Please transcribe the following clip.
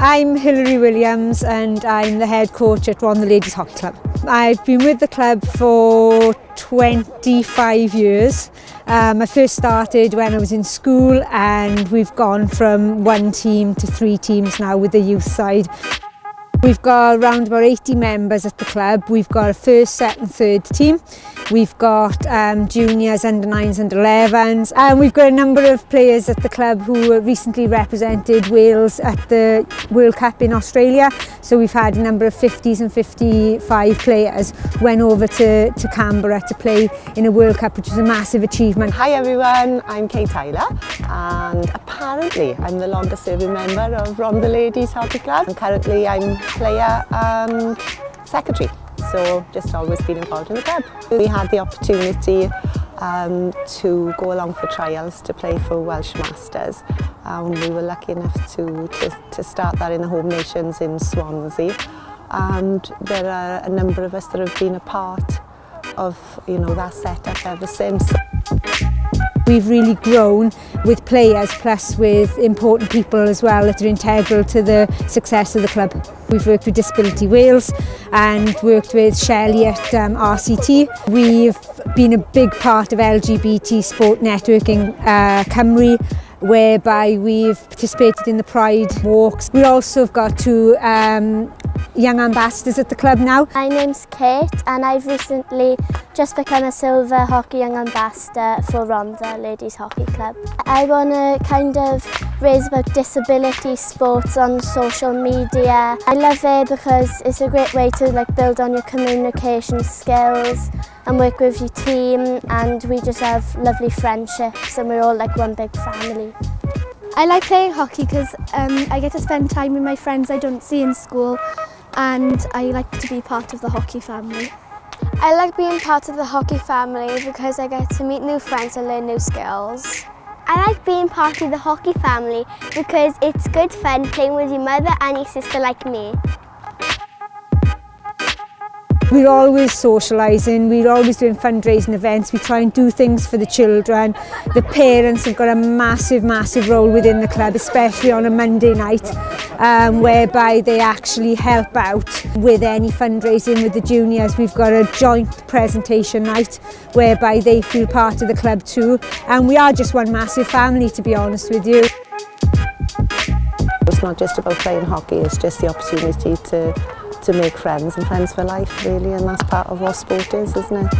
I'm Hilary Williams and I'm the head coach at Rhondda Ladies Hockey Club. I've been with the club for 25 years. I first started when I was in school and we've gone from one team to 3 teams now with the youth side. We've got around about 80 members at the club. We've got a first, second, third team. We've got juniors, under 9s, under 11s, and we've got a number of players at the club who recently represented Wales at the World Cup in Australia. So we've had a number of 50s and 55 players went over to Canberra to play in a World Cup, which was a massive achievement. Hi everyone, I'm Kate Tyler and apparently I'm the longest serving member of Rhondda Ladies Hockey Club. And currently I'm player and secretary, so just always been involved in the club. We had the opportunity to go along for trials to play for Welsh Masters. We were lucky enough to start that in the home nations in Swansea, and there are a number of us that have been a part of that setup ever since. We've really grown with players plus with important people as well that are integral to the success of the club. We've worked with Disability Wales and worked with Shelley at RCT. We've been a big part of LGBT Sport Networking Cymru, whereby we've participated in the Pride walks. We also have got 2 young ambassadors at the club now. My name's Kate and I've recently just become a Silver Hockey Young Ambassador for Rhondda Ladies Hockey Club. I want to kind of raise about disability sports on social media. I love it because it's a great way to build on your communication skills and work with your team, and we just have lovely friendships and we're all like one big family. I like playing hockey because I get to spend time with my friends I don't see in school, and I like to be part of the hockey family. I like being part of the hockey family because I get to meet new friends and learn new skills. I like being part of the hockey family because it's good fun playing with your mother and your sister like me. We're always socialising, we're always doing fundraising events, we try and do things for the children. The parents have got a massive, massive role within the club, especially on a Monday night, whereby they actually help out with any fundraising with the juniors. We've got a joint presentation night whereby they feel part of the club too, and we are just one massive family, to be honest with you. It's not just about playing hockey, it's just the opportunity to make friends, and friends for life really, and that's part of what sport is, isn't it?